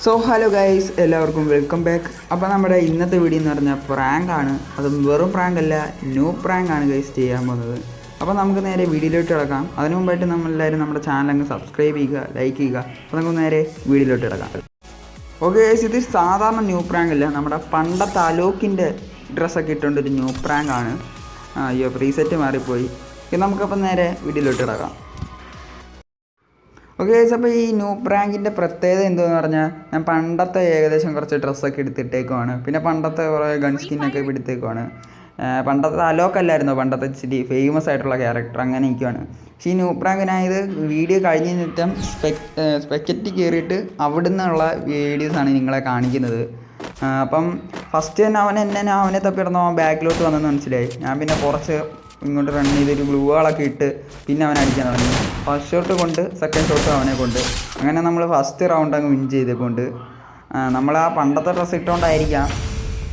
So hello guys, എല്ലാവർക്കും welcome back. അപ്പോൾ നമ്മുടെ ഇന്നത്തെ വീഡിയോ എന്ന് പറഞ്ഞാൽ പ്രാങ്കാണ്. അതും വെറും പ്രാങ്ക് അല്ല, ന്യൂ പ്രാങ്ക് ആണ് ഗൈസ് ചെയ്യാൻ പോകുന്നത്. അപ്പോൾ നമുക്ക് നേരെ വീഡിയോയിലോട്ട് കിടക്കാം. അതിനു മുമ്പായിട്ട് നമ്മളെല്ലാവരും നമ്മുടെ ചാനൽ അങ്ങ് സബ്സ്ക്രൈബ് ചെയ്യുക, ലൈക്ക് ചെയ്യുക. അപ്പോൾ നമുക്ക് നേരെ വീഡിയോയിലോട്ട് കിടക്കാം. ഓക്കെ ഗൈസ്, ഇത് സാധാരണ ന്യൂ പ്രാങ്ക് അല്ല, നമ്മുടെ പണ്ടത്തെ അലോക്കിൻ്റെ ഡ്രസ്സൊക്കെ ഇട്ടുകൊണ്ടൊരു ന്യൂ പ്രാങ്ക് ആണ്. അയ്യോ, പ്രീസെറ്റ് മാറിപ്പോയി. നമുക്കപ്പോൾ നേരെ വീഡിയോയിലോട്ട് കിടക്കാം. ഓക്കെ ഗൈസ്, അപ്പോൾ ഈ ന്യൂ പ്രാങ്കിൻ്റെ പ്രത്യേകത എന്തെന്ന് പറഞ്ഞാൽ, ഞാൻ പണ്ടത്തെ ഏകദേശം കുറച്ച് ഡ്രസ്സൊക്കെ എടുത്തിട്ടേക്കുവാണ്. പിന്നെ പണ്ടത്തെ കുറേ ഗൺ സ്കിന്നൊക്കെ എടുത്തേക്കുവാണ്. പണ്ടത്തെ അലോക്കല്ലായിരുന്നു പണ്ടത്തെ ഇച്ചിരി ഫേമസ് ആയിട്ടുള്ള ക്യാരക്ടർ, അങ്ങനെ ഇരിക്കുവാണ്. പക്ഷേ ഈ ന്യൂ പ്രാങ്കിനായത് വീഡിയോ കഴിഞ്ഞ ശേഷം സ്പെക്കറ്റ് കയറിയിട്ട് അവിടെ നിന്നുള്ള വീഡിയോസാണ് നിങ്ങളെ കാണിക്കുന്നത്. അപ്പം ഫസ്റ്റ് തന്നെ അവനെ തപ്പിടുന്ന ബാക്കിലോട്ട് വന്നെന്ന് മനസ്സിലായി. ഞാൻ പിന്നെ കുറച്ച് ഇങ്ങോട്ട് റൺ ചെയ്തൊരു ഗ്ലൂ വാളൊക്കെ ഇട്ട് പിന്നെ അവനെ അടിക്കാൻ തുടങ്ങി. ഫസ്റ്റ് ഷോട്ട് കൊണ്ട് സെക്കൻഡ് ഷോട്ട് അവനെ കൊണ്ട്, അങ്ങനെ നമ്മൾ ഫസ്റ്റ് റൗണ്ട് അങ്ങ് വിൻ ചെയ്തേക്കൊണ്ട്. നമ്മൾ ആ പണ്ടത്തെ ഡ്രസ്സ് ഇട്ടുകൊണ്ടായിരിക്കാം,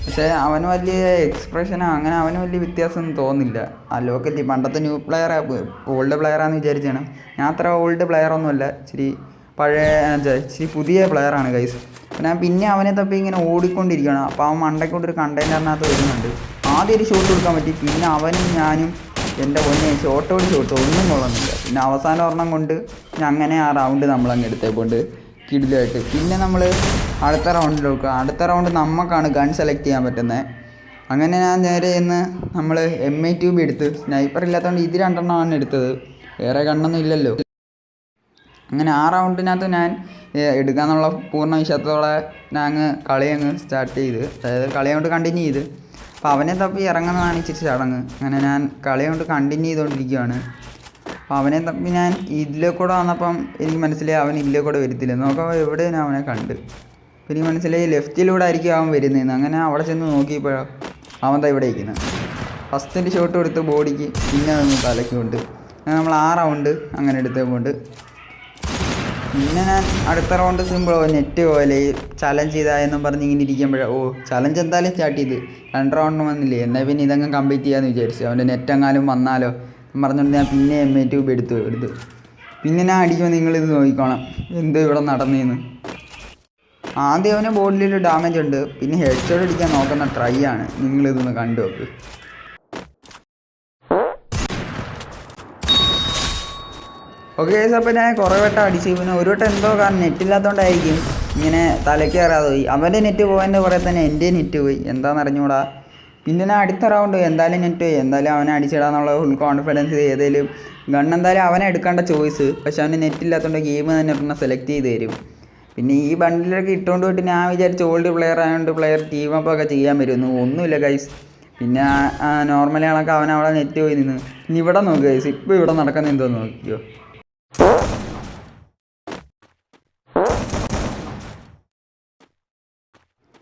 പക്ഷേ അവന് വലിയ എക്സ്പ്രഷനോ അങ്ങനെ അവന് വലിയ വ്യത്യാസമൊന്നും തോന്നില്ല. ആ ലോക്കലി പണ്ടത്തെ ന്യൂ പ്ലെയർ ഓൾഡ് പ്ലെയറാണെന്ന് വിചാരിച്ചാണ്. ഞാൻ അത്ര ഓൾഡ് പ്ലെയറൊന്നുമല്ല, ഇച്ചിരി പുതിയ പ്ലെയറാണ് ഗൈസ്. പിന്നെ അവനെ തപ്പി ഇങ്ങനെ ഓടിക്കൊണ്ടിരിക്കുകയാണ്. അപ്പോൾ അവൻ മണ്ടയ്ക്കൊണ്ടൊരു കണ്ടെയ്നറിനകത്ത് വരുന്നുണ്ട്. ആദ്യം ഒരു ഷോട്ട് കൊടുക്കാൻ പറ്റി, പിന്നെ അവനും ഞാനും എൻ്റെ പൊന്നെ ഷോട്ട് ഒന്നും കൊള്ളുന്നില്ല. പിന്നെ അവസാനം ഒരെണ്ണം കൊണ്ട് അങ്ങനെ ആ റൗണ്ട് നമ്മളങ്ങ് എടുത്തേക്കൊണ്ട് കിടിലായിട്ട്. പിന്നെ നമ്മൾ അടുത്ത റൗണ്ടിൽ നോക്കുക. അടുത്ത റൗണ്ട് നമുക്കാണ് ഗൺ സെലക്ട് ചെയ്യാൻ പറ്റുന്നത്. അങ്ങനെ ഞാൻ നേരെ ചെന്ന് നമ്മൾ M8 എടുത്ത്, സ്നൈപ്പർ ഇല്ലാത്തതുകൊണ്ട് ഇത് രണ്ടെണ്ണമാണ് എടുത്തത്, വേറെ ഗണ്ണൊന്നും ഇല്ലല്ലോ. അങ്ങനെ ആ റൗണ്ടിനകത്ത് ഞാൻ എടുക്കാന്നുള്ള പൂർണ്ണ വിശ്വാസത്തോടെ ഞാൻ കളി അങ്ങ് സ്റ്റാർട്ട് ചെയ്ത്, അതായത് കളി കൊണ്ട് കണ്ടിന്യൂ ചെയ്ത്. അപ്പോൾ അവനെ തപ്പി ഇറങ്ങുന്നതാണ് ഇച്ചിരി ചടങ്ങ്. അങ്ങനെ ഞാൻ കളി കൊണ്ട് കണ്ടിന്യൂ ചെയ്തുകൊണ്ടിരിക്കുകയാണ്. അപ്പോൾ അവനെ തപ്പി ഞാൻ ഇതിലെ കൂടെ വന്നപ്പം എനിക്ക് മനസ്സിലായി അവൻ ഇതിലെ കൂടെ വരത്തില്ല. നോക്കാം എവിടെ ഞാൻ അവനെ കണ്ട്. അപ്പോൾ എനിക്ക് മനസ്സിലായി ലെഫ്റ്റിലൂടെ ആയിരിക്കും അവൻ വരുന്നതെന്ന്. അങ്ങനെ അവിടെ ചെന്ന് നോക്കിയപ്പോഴോ അവൻ ഇവിടെ ഇരിക്കുന്നത്. ഫസ്റ്റിൻ്റെ ഷോട്ട് കൊടുത്ത് ബോഡിക്ക്, പിന്നെ ഒന്ന് തലയ്ക്ക് കൊണ്ട്. അങ്ങനെ നമ്മൾ ആ റൗണ്ട് അങ്ങനെ എടുത്തേക്കൊണ്ട് പിന്നെ ഞാൻ അടുത്ത റൗണ്ട് സിമ്പിളോ നെറ്റ് പോലെ ചലഞ്ച് ചെയ്തായെന്നും പറഞ്ഞ് ഇങ്ങനെ ഇരിക്കുമ്പോഴോ ചലഞ്ച് എന്തായാലും സ്റ്റാർട്ട് ചെയ്ത് 2 റൗണ്ട് വന്നില്ലേ, എന്നാൽ പിന്നെ ഇതങ്ങ് കംപ്ലീറ്റ് ചെയ്യാമെന്ന് വിചാരിച്ചു. അവൻ്റെ നെറ്റ് എങ്ങാനും വന്നാലോ പറഞ്ഞുകൊണ്ട് ഞാൻ പിന്നെ M8 എടുത്തു. പിന്നെ ഞാൻ അടിക്കുമ്പോൾ നിങ്ങളിത് നോക്കിക്കോണം എന്തോ ഇവിടെ നടന്നേന്ന്. ആദ്യം അവന് ബോഡിലൊരു ഡാമേജ് ഉണ്ട്, പിന്നെ ഹെഡ് ഷോട്ട് അടിക്കാൻ നോക്കുന്ന ട്രൈ ആണ്. നിങ്ങളിതൊന്ന് കണ്ടു നോക്ക്. ഓക്കെ ഗൈസ്, അപ്പോൾ ഞാൻ കുറേ വട്ടം അടിച്ചു. പിന്നെ ഒരു വട്ടം എന്തോ കാരണം നെറ്റില്ലാത്തതുകൊണ്ടായിരിക്കും ഇങ്ങനെ തലയ്ക്ക് കയറാതെ പോയി. അവൻ്റെ നെറ്റ് പോയതിൻ്റെ പുറകെ തന്നെ എൻ്റെ നെറ്റ് പോയി, എന്താണെന്ന് അറിഞ്ഞുകൂടാ. പിന്നെ ഞാൻ അടുത്ത റൗണ്ട് എന്തായാലും നെറ്റ് പോയി, എന്തായാലും അവനെ അടിച്ചിടാന്നുള്ള ഫുൾ കോൺഫിഡൻസ്. ഏതെങ്കിലും ഗൺ എന്തായാലും അവനെ എടുക്കേണ്ട ചോയ്സ്, പക്ഷെ അവന് നെറ്റില്ലാത്തതുകൊണ്ട് ഗെയിം തന്നെ ഒരെണ്ണം സെലക്ട് ചെയ്ത് തരും. പിന്നെ ഈ ബണ്ടിലൊക്കെ ഇട്ടുകൊണ്ട് പോയിട്ട് ഞാൻ വിചാരിച്ചു ഓൾഡ് പ്ലെയർ ആയതുകൊണ്ട് പ്ലെയർ ടീം അപ്പ് ഒക്കെ ചെയ്യാൻ വരുന്നു. ഒന്നുമില്ല ഗൈസ്. പിന്നെ നോർമലി ആളൊക്കെ അവനവിടെ നെറ്റ് പോയി നിന്ന്. ഇനി ഇവിടെ നോക്ക് ഗൈസ്, ഇപ്പോൾ ഇവിടെ നടക്കുന്ന എന്തോന്ന് നോക്കിയോ.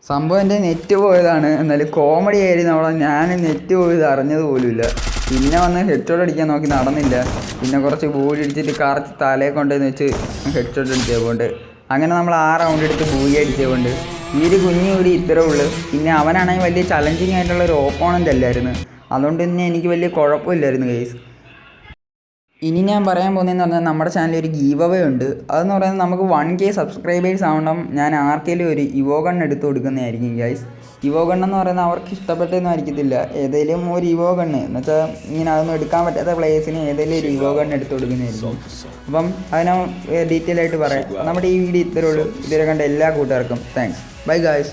സംഭവം എൻ്റെ നെറ്റ് പോയതാണ്, എന്നാലും കോമഡി ആയിരുന്നു അവിടെ. ഞാൻ നെറ്റ് പോയത് അറിഞ്ഞത് പോലുമില്ല. പിന്നെ വന്ന് ഹെഡ് ഷോട്ട് അടിക്കാൻ നോക്കി, നടന്നില്ല. പിന്നെ കുറച്ച് ബോഡി അടിച്ചിട്ട് കറച്ച് തലയെ കൊണ്ടുവന്ന് വെച്ച് ഹെഡ് ഷോട്ട് അടിച്ചതുകൊണ്ട് അങ്ങനെ നമ്മൾ ആ റൗണ്ട് എടുത്ത് ബൂയി അടിച്ചതുകൊണ്ട് ഈ ഒരു കുഞ്ഞു കൂടി ഇത്രേ ഉള്ളൂ. പിന്നെ അവനാണെങ്കിൽ വലിയ ചലഞ്ചിങ് ആയിട്ടുള്ള ഒരു ഓപ്പോണൻ്റ് അല്ലായിരുന്നു, അതുകൊണ്ട് തന്നെ എനിക്ക് വലിയ കുഴപ്പമില്ലായിരുന്നു ഗൈസ്. ഇനി ഞാൻ പറയാൻ പോകുന്നതെന്ന് പറഞ്ഞാൽ നമ്മുടെ ചാനലിൽ ഒരു ഗീവ് അവേ ഉണ്ട്. അതെന്ന് പറയുന്നത് നമുക്ക് 1K സബ്സ്ക്രൈബേഴ്സ് ആവണം. ഞാൻ ആർക്കെങ്കിലും ഒരു ഇവോ ഗൺ എടുത്ത് കൊടുക്കുന്നതായിരിക്കും ഗൈസ്. ഇവോ ഗൺ എന്ന് പറയുന്നത് അവർക്ക് ഇഷ്ടപ്പെട്ടൊന്നും ആയിരിക്കത്തില്ല. ഏതെങ്കിലും ഒരു ഇവോ ഗണ്ണ് എന്ന് വെച്ചാൽ ഇങ്ങനെ അതൊന്നും എടുക്കാൻ പറ്റാത്ത പ്ലേയേഴ്സിന് ഏതെങ്കിലും ഒരു ഇവോ ഗൺ എടുത്ത് കൊടുക്കുന്നതായിരിക്കും. അപ്പം അതിനെ ഡീറ്റെയിൽ ആയിട്ട് പറയാം. നമ്മുടെ ഈ വീഡിയോ ഇത്രയേ ഉള്ളൂ. ഇതുവരെ കണ്ട എല്ലാ കൂട്ടുകാർക്കും താങ്ക്സ്. Bye guys.